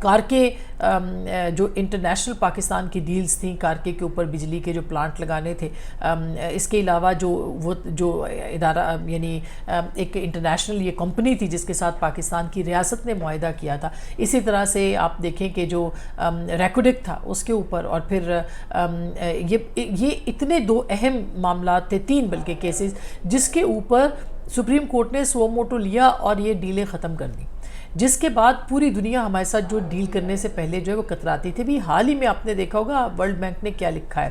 کارکے جو انٹرنیشنل پاکستان کی ڈیلز تھیں، کارکے کے اوپر بجلی کے جو پلانٹ لگانے تھے، اس کے علاوہ جو ادارہ یعنی ایک انٹرنیشنل یہ کمپنی تھی جس کے ساتھ پاکستان کی ریاست نے معاہدہ کیا تھا، اسی طرح سے آپ دیکھیں کہ جو ریکوڈک تھا اس کے اوپر، اور پھر یہ اتنے دو اہم معاملات تھے، 3 بلکہ کیسز، جس کے اوپر سپریم کورٹ نے سو موٹو لیا اور یہ ڈیلیں ختم کر دیں، جس کے بعد پوری دنیا ہمارے ساتھ جو ڈیل کرنے سے پہلے جو ہے وہ کتراتی تھی بھی۔ حال ہی میں آپ نے دیکھا ہوگا ورلڈ بینک نے کیا لکھا ہے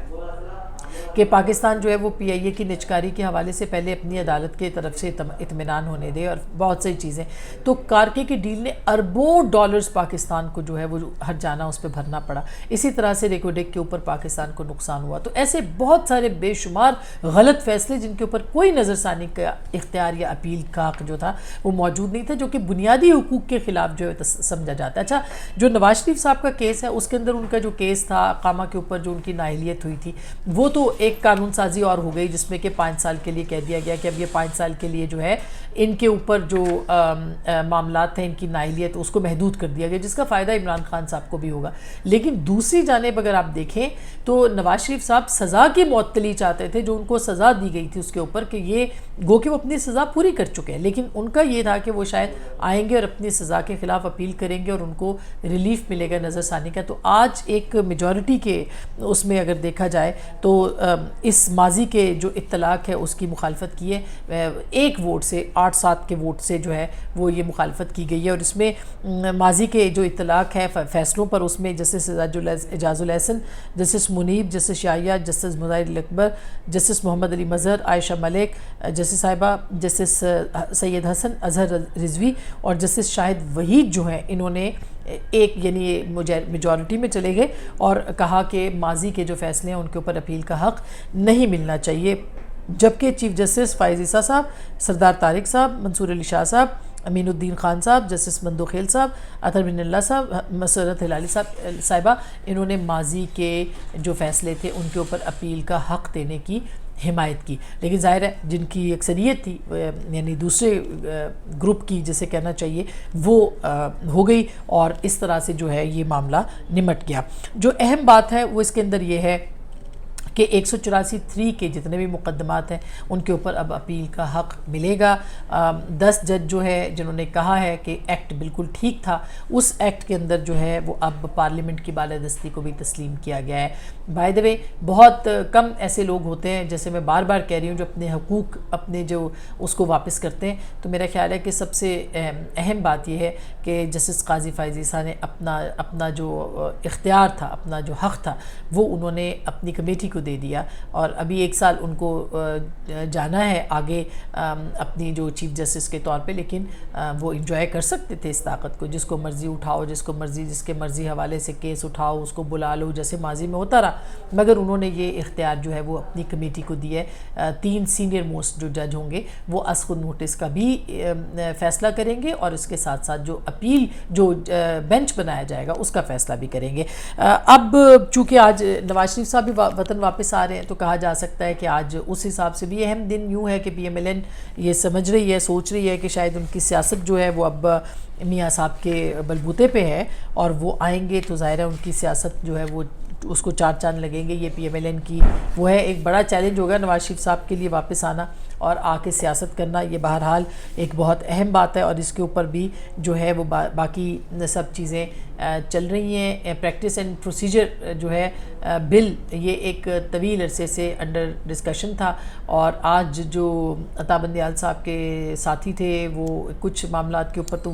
کہ پاکستان جو ہے وہ پی آئی اے کی نجکاری کے حوالے سے پہلے اپنی عدالت کے طرف سے اطمینان ہونے دے، اور بہت سی چیزیں۔ تو کارکے کی ڈیل نے اربوں ڈالرز پاکستان کو جو ہے وہ ہر جانا اس پہ بھرنا پڑا، اسی طرح سے ریکوڈیک کے اوپر پاکستان کو نقصان ہوا۔ تو ایسے بہت سارے بے شمار غلط فیصلے جن کے اوپر کوئی نظر ثانی کا اختیار یا اپیل کا حق جو تھا وہ موجود نہیں تھا، جو کہ بنیادی حقوق کے خلاف جو ہے سمجھا جاتا ہے۔ اچھا، جو نواز شریف صاحب کا کیس ہے اس کے اندر ان کا جو کیس تھا اقامہ کے اوپر جو ان کی نااہلیت ہوئی تھی، وہ تو ایک قانون سازی اور ہو گئی جس میں کہ 5 سال کے لیے کہہ دیا گیا کہ اب یہ 5 سال کے لیے جو ہے ان کے اوپر جو معاملات ہیں ان کی نااہلیت اس کو محدود کر دیا گیا، جس کا فائدہ عمران خان صاحب کو بھی ہوگا۔ لیکن دوسری جانب اگر آپ دیکھیں تو نواز شریف صاحب سزا کی معطلی چاہتے تھے، جو ان کو سزا دی گئی تھی اس کے اوپر، کہ یہ گو کہ وہ اپنی سزا پوری کر چکے ہیں، لیکن ان کا یہ تھا کہ وہ شاید آئیں گے اور اپنی سزا کے خلاف اپیل کریں گے اور ان کو ریلیف ملے گا نظر ثانی کا۔ تو آج ایک میجورٹی کے اس میں اگر دیکھا جائے تو اس ماضی کے جو اطلاق ہے اس کی مخالفت کی ہے، 1 ووٹ سے 8-7 کے ووٹ سے جو ہے وہ یہ مخالفت کی گئی ہے، اور اس میں ماضی کے جو اطلاق ہے فیصلوں پر، اس میں جسٹس اعجاز الحسن، جسٹس منیب، جسٹس شاہیہ، جسٹس مظاہر اکبر، جسٹس محمد علی مظہر، عائشہ ملک، جسٹس صاحبہ، جسٹس سید حسن اظہر رضوی اور جسٹس شاہد وحید جو ہیں، انہوں نے ایک یعنی میجورٹی میں چلے گئے اور کہا کہ ماضی کے جو فیصلے ہیں ان کے اوپر اپیل کا حق نہیں ملنا چاہیے، جبکہ چیف جسٹس فائز عیسیٰ صاحب، سردار طارق صاحب، منصور علی شاہ صاحب، امین الدین خان صاحب، جسٹس مندوخیل صاحب، اطہر بن اللہ صاحب، مسرت ہلالی صاحبہ، انہوں نے ماضی کے جو فیصلے تھے ان کے اوپر اپیل کا حق دینے کی حمایت کی۔ لیکن ظاہر ہے جن کی اکثریت تھی یعنی دوسرے گروپ کی جسے کہنا چاہیے وہ ہو گئی، اور اس طرح سے جو ہے یہ معاملہ نمٹ گیا۔ جو اہم بات ہے وہ اس کے اندر یہ ہے کہ 184(3) کے جتنے بھی مقدمات ہیں ان کے اوپر اب اپیل کا حق ملے گا۔ 10 جج جو ہے جنہوں نے کہا ہے کہ ایکٹ بالکل ٹھیک تھا، اس ایکٹ کے اندر جو ہے وہ اب پارلیمنٹ کی بالادستی کو بھی تسلیم کیا گیا ہے۔ بائی دا وے بہت کم ایسے لوگ ہوتے ہیں، جیسے میں بار بار کہہ رہی ہوں، جو اپنے حقوق اپنے جو اس کو واپس کرتے ہیں۔ تو میرا خیال ہے کہ سب سے اہم بات یہ ہے کہ جسٹس قاضی فائز عیسیٰ نے اپنا جو اختیار تھا، اپنا جو حق تھا، وہ انہوں نے اپنی کمیٹی کو دے دیا، اور ابھی 1 سال ان کو جانا ہے آگے اپنی جو چیف جسٹس کے طور پہ، لیکن وہ انجوائے کر سکتے تھے اس طاقت کو، جس کو مرضی اٹھاؤ، جس کے مرضی حوالے سے کیس اٹھاؤ، اس کو بلا لو، جیسے ماضی میں ہوتا رہا۔ مگر انہوں نے یہ اختیار جو ہے وہ اپنی کمیٹی کو دیا ہے۔ 3 سینئر موسٹ جو جج ہوں گے وہ از خود نوٹس کا بھی فیصلہ کریں گے، اور اس کے ساتھ ساتھ جو اپیل جو بینچ بنایا جائے گا اس کا فیصلہ بھی کریں گے۔ اب چونکہ آج نواز شریف صاحب بھی وطن واپس آ رہے ہیں، تو کہا جا سکتا ہے کہ آج اس حساب سے بھی اہم دن یوں ہے کہ پی ایم ایل این یہ سمجھ رہی ہے، سوچ رہی ہے کہ شاید ان کی سیاست جو ہے وہ اب میاں صاحب کے بلبوتے پہ ہے، اور وہ آئیں گے تو ظاہر ہے ان کی سیاست جو ہے وہ اس کو 4 چاند لگیں گے۔ یہ پی ایم ایل این کی وہ ہے، ایک بڑا چیلنج ہوگا نواز شریف صاحب کے لیے واپس آنا اور آ کے سیاست کرنا، یہ بہرحال ایک بہت اہم بات ہے، اور اس کے اوپر بھی جو ہے وہ باقی سب چیزیں چل رہی ہیں۔ پریکٹس اینڈ پروسیجر جو ہے بل، یہ ایک طویل عرصے سے انڈر ڈسکشن تھا، اور آج جو عطا بندیال صاحب کے ساتھی تھے وہ کچھ معاملات کے اوپر تو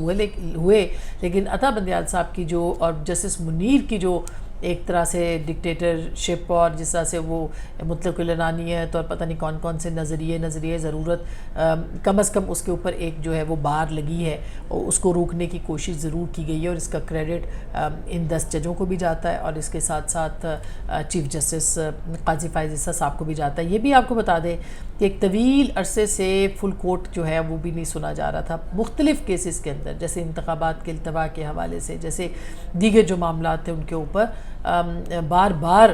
ہوئے، لیکن عطا بندیال صاحب کی جو اور جسٹس منیر کی جو ایک طرح سے ڈکٹیٹرشپ اور جس طرح سے وہ مطلق العنانیت اور پتہ نہیں کون کون سے نظریے ضرورت، کم از کم اس کے اوپر ایک جو ہے وہ بار لگی ہے، اور اس کو روکنے کی کوشش ضرور کی گئی ہے، اور اس کا کریڈٹ ان 10 ججوں کو بھی جاتا ہے، اور اس کے ساتھ ساتھ چیف جسٹس قاضی فائز عیسیٰ صاحب کو بھی جاتا ہے۔ یہ بھی آپ کو بتا دیں کہ ایک طویل عرصے سے فل کورٹ جو ہے وہ بھی نہیں سنا جا رہا تھا، مختلف کیسز کے اندر، جیسے انتخابات کے التوا کے حوالے سے، جیسے دیگر جو معاملات تھے ان کے اوپر بار بار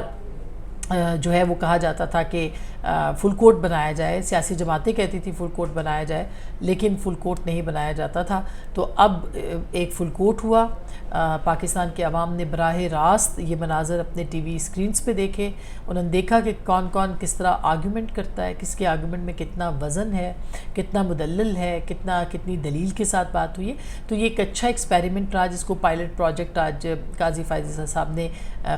جو ہے وہ کہا جاتا تھا کہ فل کورٹ بنایا جائے، سیاسی جماعتیں کہتی تھی فل کورٹ بنایا جائے، لیکن فل کورٹ نہیں بنایا جاتا تھا۔ تو اب ایک فل کورٹ ہوا، پاکستان کے عوام نے براہ راست یہ مناظر اپنے ٹی وی اسکرینز پہ دیکھے، انہوں نے دیکھا کہ کون کون کس طرح آرگیومنٹ کرتا ہے، کس کے آرگیومنٹ میں کتنا وزن ہے، کتنا مدلل ہے، کتنی دلیل کے ساتھ بات ہوئی ہے۔ تو یہ ایک اچھا ایکسپیریمنٹ رہا جس کو پائلٹ پروجیکٹ آج قاضی فائز صاحب نے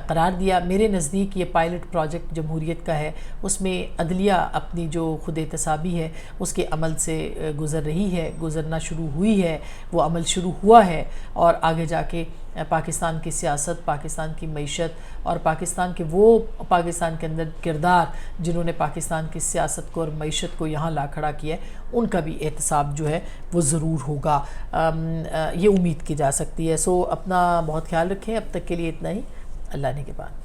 قرار دیا۔ میرے نزدیک یہ پائلٹ پروجیکٹ جمہوریت کا ہے، اس میں عدلیہ اپنی جو خود احتسابی ہے اس کے عمل سے گزر رہی ہے، گزرنا شروع ہوئی ہے، وہ عمل شروع ہوا ہے، اور آگے جا کے پاکستان کی سیاست، پاکستان کی معیشت اور پاکستان کے اندر کردار جنہوں نے پاکستان کی سیاست کو اور معیشت کو یہاں لا کھڑا کیا ہے، ان کا بھی احتساب جو ہے وہ ضرور ہوگا، یہ امید کی جا سکتی ہے۔ سو اپنا بہت خیال رکھیں، اب تک کے لیے اتنا ہی، اللہ نے کے بعد۔